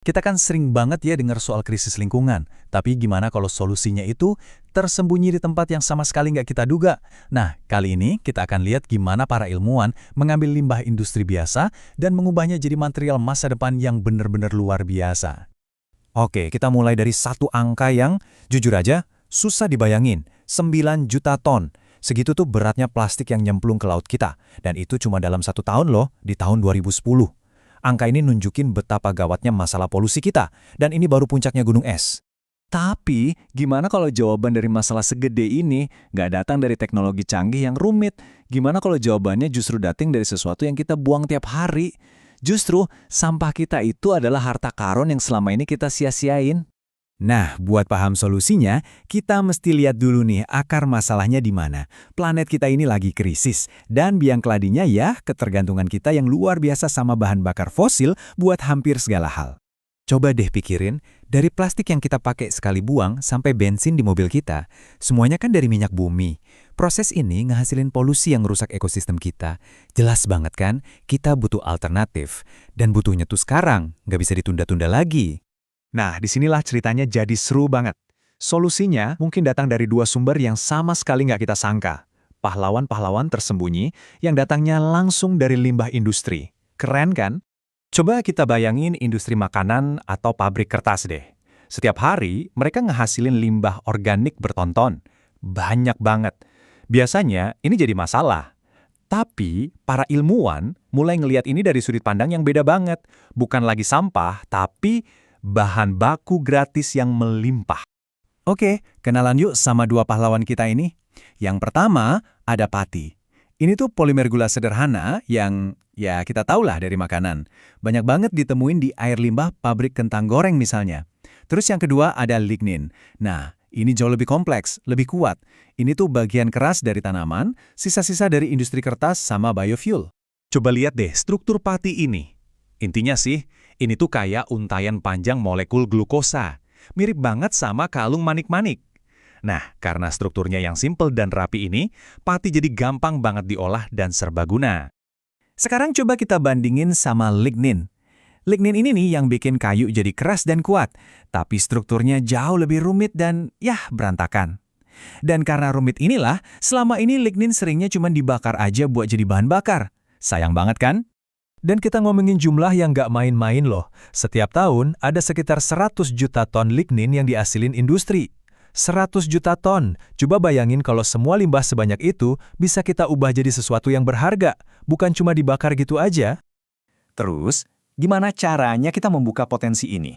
Kita kan sering banget ya dengar soal krisis lingkungan, tapi gimana kalau solusinya itu tersembunyi di tempat yang sama sekali nggak kita duga? Nah, kali ini kita akan lihat gimana para ilmuwan mengambil limbah industri biasa dan mengubahnya jadi material masa depan yang benar-benar luar biasa. Oke, kita mulai dari satu angka yang, jujur aja, susah dibayangin. 9 juta ton. Segitu tuh beratnya plastik yang nyemplung ke laut kita. Dan itu cuma dalam 1 tahun loh, di tahun 2010. Angka ini nunjukin betapa gawatnya masalah polusi kita. Dan ini baru puncaknya gunung es. Tapi, gimana kalau jawaban dari masalah segede ini nggak datang dari teknologi canggih yang rumit? Gimana kalau jawabannya justru datang dari sesuatu yang kita buang tiap hari? Justru, sampah kita itu adalah harta karun yang selama ini kita sia-siain. Nah, buat paham solusinya, kita mesti lihat dulu nih akar masalahnya di mana. Planet kita ini lagi krisis, dan biang keladinya ya ketergantungan kita yang luar biasa sama bahan bakar fosil buat hampir segala hal. Coba deh pikirin, dari plastik yang kita pakai sekali buang sampai bensin di mobil kita, semuanya kan dari minyak bumi. Proses ini ngehasilin polusi yang merusak ekosistem kita. Jelas banget kan, kita butuh alternatif. Dan butuhnya tuh sekarang, nggak bisa ditunda-tunda lagi. Nah, disinilah ceritanya jadi seru banget. Solusinya mungkin datang dari dua sumber yang sama sekali nggak kita sangka. Pahlawan-pahlawan tersembunyi yang datangnya langsung dari limbah industri. Keren kan? Coba kita bayangin industri makanan atau pabrik kertas deh. Setiap hari, mereka ngehasilin limbah organik bertonton. Banyak banget. Biasanya, ini jadi masalah. Tapi, para ilmuwan mulai ngelihat ini dari sudut pandang yang beda banget. Bukan lagi sampah, tapi bahan baku gratis yang melimpah. Oke, kenalan yuk sama dua pahlawan kita ini. Yang pertama, ada pati. Ini tuh polimer gula sederhana yang, ya kita tahulah dari makanan. Banyak banget ditemuin di air limbah pabrik kentang goreng misalnya. Terus yang kedua ada lignin. Nah, ini jauh lebih kompleks, lebih kuat. Ini tuh bagian keras dari tanaman, sisa-sisa dari industri kertas sama biofuel. Coba lihat deh struktur pati ini. Intinya sih, ini tuh kayak untayan panjang molekul glukosa. Mirip banget sama kalung manik-manik. Nah, karena strukturnya yang simpel dan rapi ini, pati jadi gampang banget diolah dan serbaguna. Sekarang coba kita bandingin sama lignin. Lignin ini nih yang bikin kayu jadi keras dan kuat, tapi strukturnya jauh lebih rumit dan, berantakan. Dan karena rumit inilah, selama ini lignin seringnya cuma dibakar aja buat jadi bahan bakar. Sayang banget kan? Dan kita ngomongin jumlah yang nggak main-main loh. Setiap tahun ada sekitar 100 juta ton lignin yang dihasilin industri. 100 juta ton. Coba bayangin kalau semua limbah sebanyak itu bisa kita ubah jadi sesuatu yang berharga, bukan cuma dibakar gitu aja. Terus, gimana caranya kita membuka potensi ini?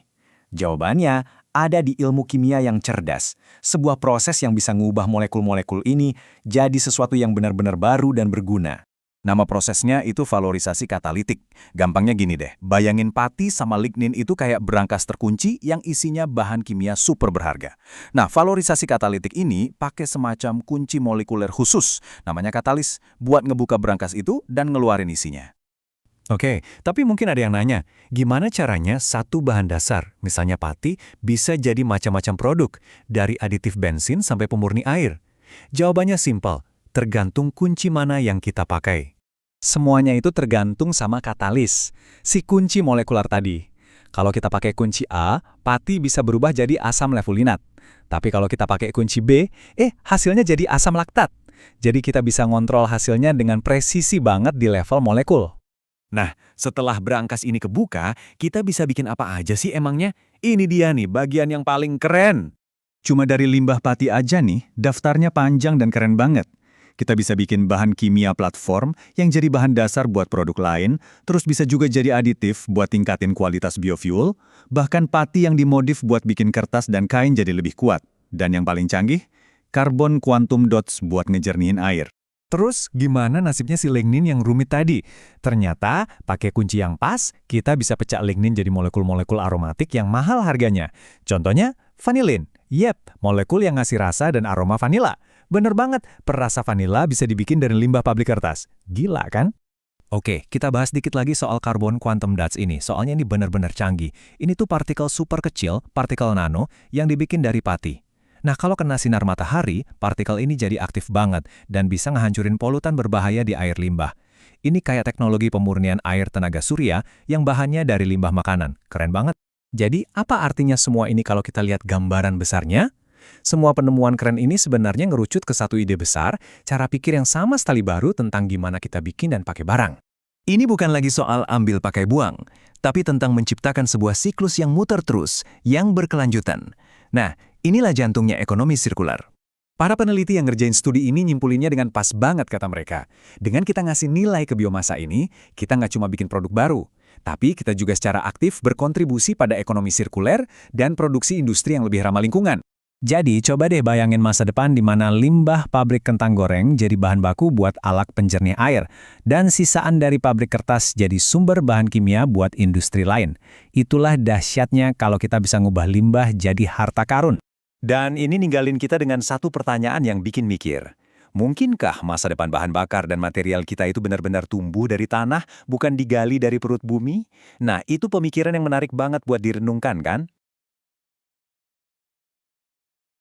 Jawabannya ada di ilmu kimia yang cerdas. Sebuah proses yang bisa mengubah molekul-molekul ini jadi sesuatu yang benar-benar baru dan berguna. Nama prosesnya itu valorisasi katalitik. Gampangnya gini deh, bayangin pati sama lignin itu kayak berangkas terkunci yang isinya bahan kimia super berharga. Nah, valorisasi katalitik ini pakai semacam kunci molekuler khusus, namanya katalis, buat ngebuka berangkas itu dan ngeluarin isinya. Oke, tapi mungkin ada yang nanya, gimana caranya satu bahan dasar, misalnya pati, bisa jadi macam-macam produk, dari aditif bensin sampai pemurni air? Jawabannya simpel, tergantung kunci mana yang kita pakai. Semuanya itu tergantung sama katalis, si kunci molekular tadi. Kalau kita pakai kunci A, pati bisa berubah jadi asam levulinat. Tapi kalau kita pakai kunci B, hasilnya jadi asam laktat. Jadi kita bisa ngontrol hasilnya dengan presisi banget di level molekul. Nah, setelah berangkas ini kebuka, kita bisa bikin apa aja sih emangnya? Ini dia nih bagian yang paling keren. Cuma dari limbah pati aja nih, daftarnya panjang dan keren banget. Kita bisa bikin bahan kimia platform yang jadi bahan dasar buat produk lain, terus bisa juga jadi aditif buat tingkatin kualitas biofuel, bahkan pati yang dimodif buat bikin kertas dan kain jadi lebih kuat. Dan yang paling canggih, karbon quantum dots buat ngejernihin air. Terus gimana nasibnya si lignin yang rumit tadi? Ternyata pakai kunci yang pas, kita bisa pecah lignin jadi molekul-molekul aromatik yang mahal harganya. Contohnya, vanilin. Yep, molekul yang ngasih rasa dan aroma vanila. Bener banget, perasa vanila bisa dibikin dari limbah pabrik kertas. Gila kan? Oke, kita bahas dikit lagi soal karbon quantum dots ini. Soalnya ini benar-benar canggih. Ini tuh partikel super kecil, partikel nano, yang dibikin dari pati. Nah, kalau kena sinar matahari, partikel ini jadi aktif banget dan bisa ngehancurin polutan berbahaya di air limbah. Ini kayak teknologi pemurnian air tenaga surya yang bahannya dari limbah makanan. Keren banget. Jadi, apa artinya semua ini kalau kita lihat gambaran besarnya? Semua penemuan keren ini sebenarnya ngerucut ke satu ide besar, cara pikir yang sama sekali baru tentang gimana kita bikin dan pakai barang. Ini bukan lagi soal ambil pakai buang, tapi tentang menciptakan sebuah siklus yang muter terus, yang berkelanjutan. Nah, inilah jantungnya ekonomi sirkular. Para peneliti yang ngerjain studi ini nyimpulinnya dengan pas banget kata mereka. Dengan kita ngasih nilai ke biomasa ini, kita nggak cuma bikin produk baru, tapi kita juga secara aktif berkontribusi pada ekonomi sirkuler dan produksi industri yang lebih ramah lingkungan. Jadi, coba deh bayangin masa depan di mana limbah pabrik kentang goreng jadi bahan baku buat alat penjernih air, dan sisaan dari pabrik kertas jadi sumber bahan kimia buat industri lain. Itulah dahsyatnya kalau kita bisa ngubah limbah jadi harta karun. Dan ini ninggalin kita dengan satu pertanyaan yang bikin mikir. Mungkinkah masa depan bahan bakar dan material kita itu benar-benar tumbuh dari tanah, bukan digali dari perut bumi? Nah, itu pemikiran yang menarik banget buat direnungkan, kan?